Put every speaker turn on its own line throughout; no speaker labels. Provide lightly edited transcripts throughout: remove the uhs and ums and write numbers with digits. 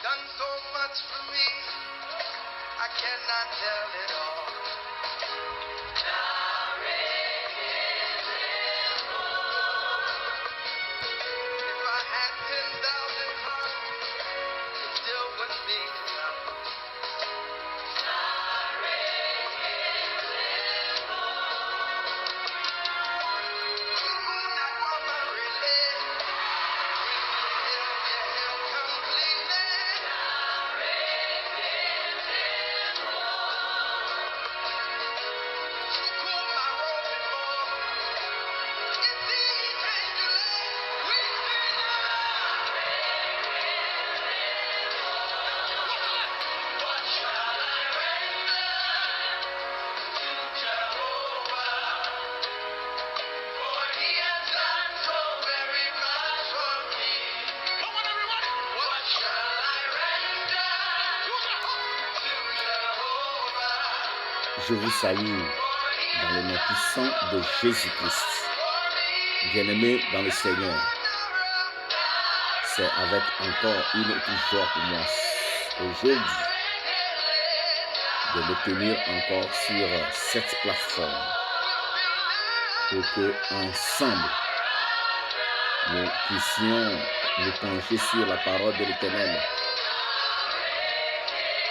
done so much for me, I cannot tell it all. If I had 10,000 tongues, it still wouldn't be enough. That woman really
Je vous salue dans le nom puissant de Jésus-Christ. Bien-aimés dans le Seigneur, c'est avec encore une autre joie pour moi aujourd'hui de me tenir encore sur cette plateforme pour que ensemble nous puissions nous pencher sur la parole de l'Éternel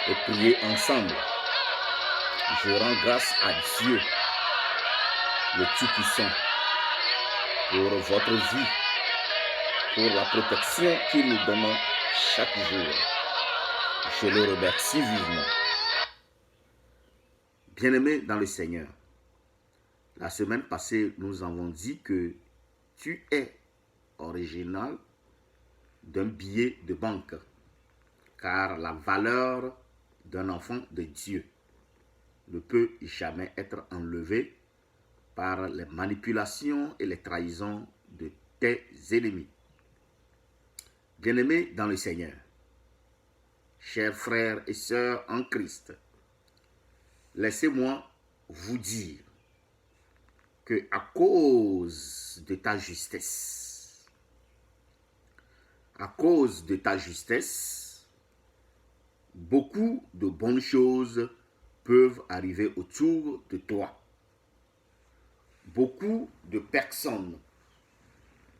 et prier ensemble. Je rends grâce à Dieu, le Tout-Puissant, pour votre vie, pour la protection qu'il nous donne chaque jour. Je le remercie vivement. Bien-aimé dans le Seigneur, la semaine passée, nous avons dit que tu es original d'un billet de banque, car la valeur d'un enfant de Dieu ne peut jamais être enlevée par les manipulations et les trahisons de tes ennemis. Bien-aimés dans le Seigneur, chers frères et sœurs en Christ, laissez-moi vous dire que à cause de ta justesse, beaucoup de bonnes choses peuvent arriver autour de toi. Beaucoup de personnes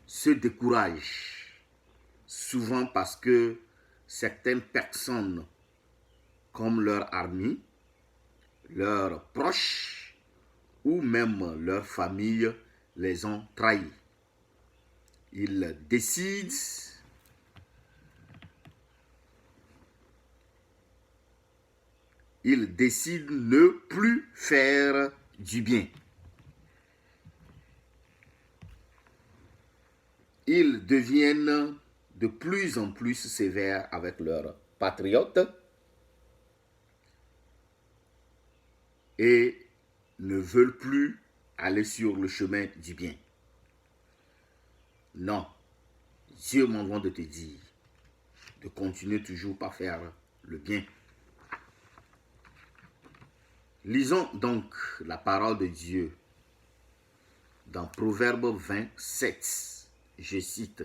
se découragent, souvent parce que certaines personnes, comme leur ami, leurs proches ou même leur famille, les ont trahis. Ils décident ne plus faire du bien. Ils deviennent de plus en plus sévères avec leurs patriotes et ne veulent plus aller sur le chemin du bien. Non, Dieu m'envoie de te dire de continuer toujours par faire le bien. Lisons donc la parole de Dieu dans Proverbe 27. Je cite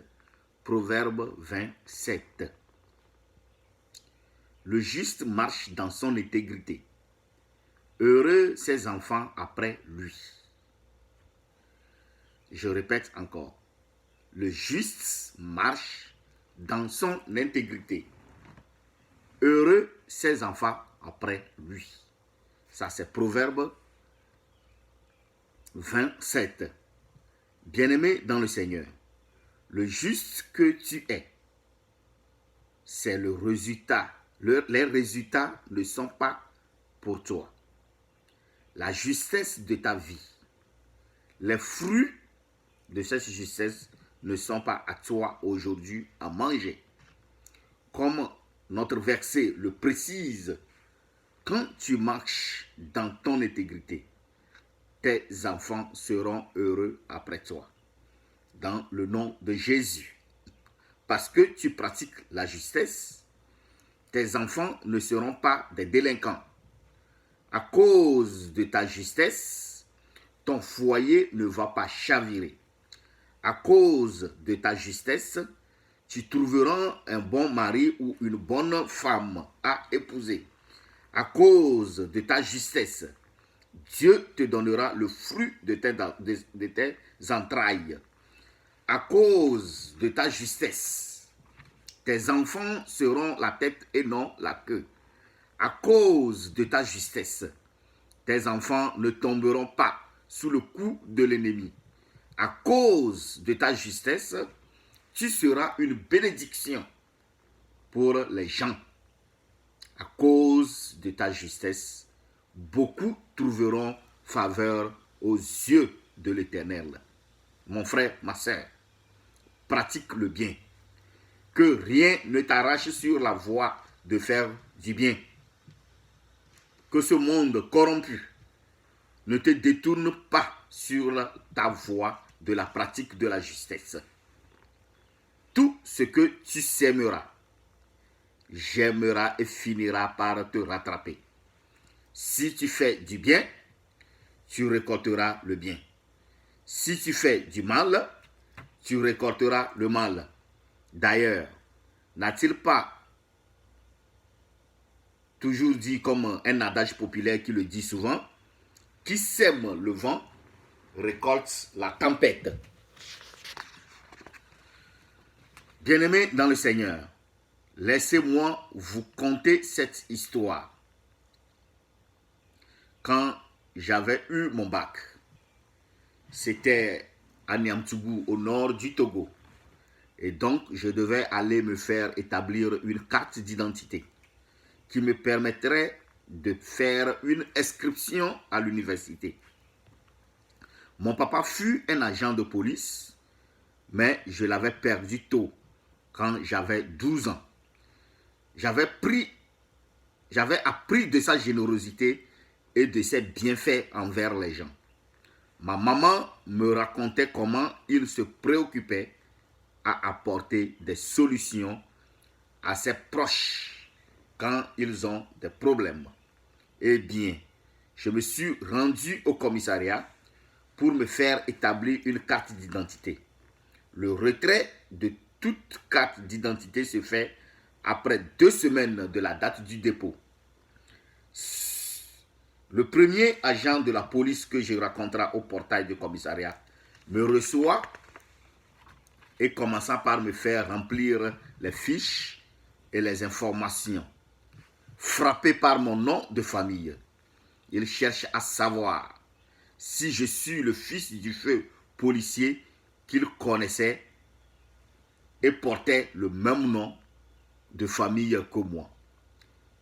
Proverbe 27. Le juste marche dans son intégrité. Heureux ses enfants après lui. Je répète encore. Le juste marche dans son intégrité. Heureux ses enfants après lui. Ça, c'est Proverbe 27. Bien-aimé dans le Seigneur, le juste que tu es, c'est le résultat. Les résultats ne sont pas pour toi. La justesse de ta vie, les fruits de cette justesse ne sont pas à toi aujourd'hui à manger. Comme notre verset le précise, quand tu marches dans ton intégrité, tes enfants seront heureux après toi. Dans le nom de Jésus. Parce que tu pratiques la justesse, tes enfants ne seront pas des délinquants. À cause de ta justesse, ton foyer ne va pas chavirer. À cause de ta justesse, tu trouveras un bon mari ou une bonne femme à épouser. À cause de ta justesse, Dieu te donnera le fruit de tes entrailles. À cause de ta justesse, tes enfants seront la tête et non la queue. À cause de ta justesse, tes enfants ne tomberont pas sous le coup de l'ennemi. À cause de ta justesse, tu seras une bénédiction pour les gens. À cause de ta justesse, beaucoup trouveront faveur aux yeux de l'Éternel. Mon frère, ma sœur, pratique le bien. Que rien ne t'arrache sur la voie de faire du bien. Que ce monde corrompu ne te détourne pas sur ta voie de la pratique de la justesse. Tout ce que tu sèmeras, germera et finira par te rattraper. Si tu fais du bien, tu récolteras le bien. Si tu fais du mal, tu récolteras le mal. D'ailleurs, n'a-t-il pas toujours dit comme un adage populaire qui le dit souvent, qui sème le vent récolte la tempête. Bien-aimés dans le Seigneur, laissez-moi vous conter cette histoire. Quand j'avais eu mon bac, c'était à Niamtougou, au nord du Togo. Et donc, je devais aller me faire établir une carte d'identité qui me permettrait de faire une inscription à l'université. Mon papa fut un agent de police, mais je l'avais perdu tôt, quand j'avais 12 ans. J'avais appris de sa générosité et de ses bienfaits envers les gens. Ma maman me racontait comment il se préoccupait à apporter des solutions à ses proches quand ils ont des problèmes. Eh bien, je me suis rendu au commissariat pour me faire établir une carte d'identité. Le retrait de toute carte d'identité se fait après 2 semaines de la date du dépôt. Le premier agent de la police que je rencontrai au portail du commissariat me reçoit et commença par me faire remplir les fiches et les informations. Frappé par mon nom de famille, il cherche à savoir si je suis le fils du feu policier qu'il connaissait et portait le même nom de famille que moi.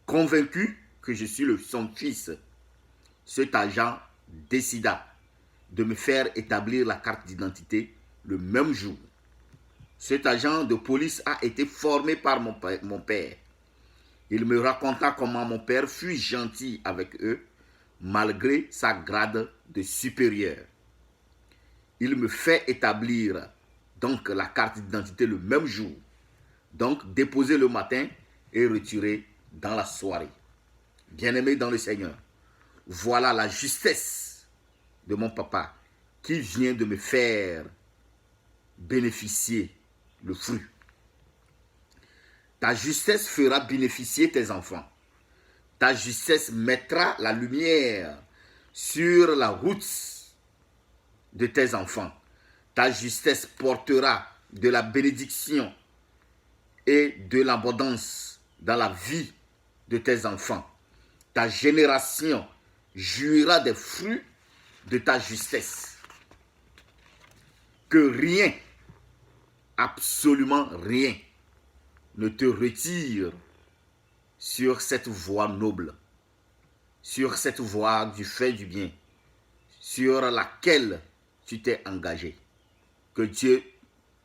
Convaincu que je suis son fils, cet agent décida de me faire établir la carte d'identité le même jour. Cet agent de police a été formé par mon père. Il me raconta comment mon père fut gentil avec eux malgré sa grade de supérieur. Il me fait établir donc la carte d'identité le même jour, donc déposer le matin et retirer dans la soirée. Bien-aimé dans le Seigneur, voilà la justesse de mon papa qui vient de me faire bénéficier le fruit. Ta justesse fera bénéficier tes enfants. Ta justesse mettra la lumière sur la route de tes enfants. Ta justesse portera de la bénédiction et de l'abondance dans la vie de tes enfants. Ta génération jouira des fruits de ta justesse. Que rien, absolument rien, ne te retire sur cette voie noble, sur cette voie du fait du bien, sur laquelle tu t'es engagé. Que Dieu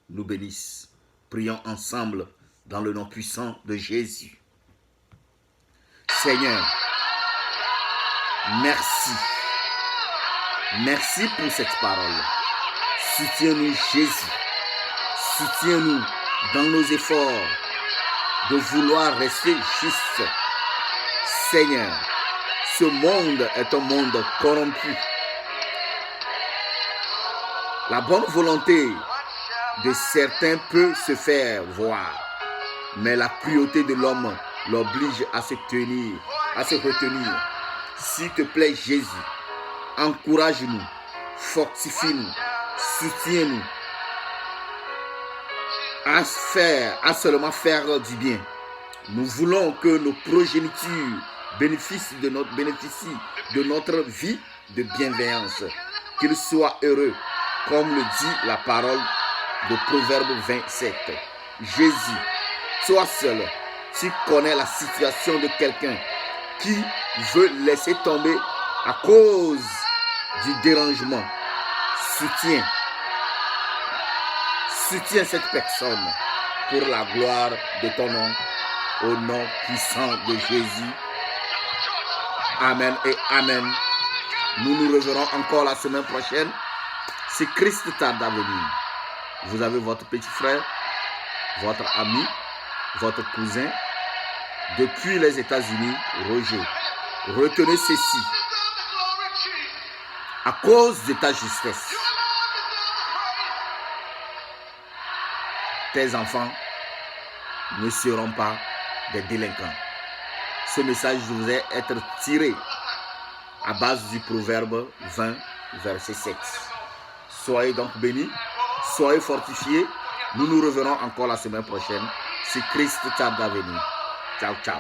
nous bénisse. Prions ensemble dans le nom puissant de Jésus. Seigneur, merci. Merci pour cette parole. Soutiens-nous, Jésus. Soutiens-nous dans nos efforts de vouloir rester juste. Seigneur, ce monde est un monde corrompu. La bonne volonté de certains peut se faire voir, mais la cruauté de l'homme l'oblige à se retenir. S'il te plaît, Jésus, encourage-nous, fortifie-nous, soutiens-nous à seulement faire du bien. Nous voulons que nos progénitures bénéficient de notre vie de bienveillance, qu'ils soient heureux, comme le dit la parole de Proverbe 27. Jésus, toi seul, tu connais la situation de quelqu'un qui veut laisser tomber à cause du dérangement. Soutiens cette personne pour la gloire de ton nom, au nom puissant de Jésus. Amen et amen. Nous nous reverrons encore la semaine prochaine. Si Christ tarde à venir, vous avez votre petit frère, votre ami, votre cousin, depuis les États-Unis, Roger. Retenez ceci. À cause de ta justesse, tes enfants ne seront pas des délinquants. Ce message devait être tiré à base du Proverbe 20, verset 7. Soyez donc bénis, soyez fortifiés. Nous nous reverrons encore la semaine prochaine si Christ tarde à venir. Ciao, ciao.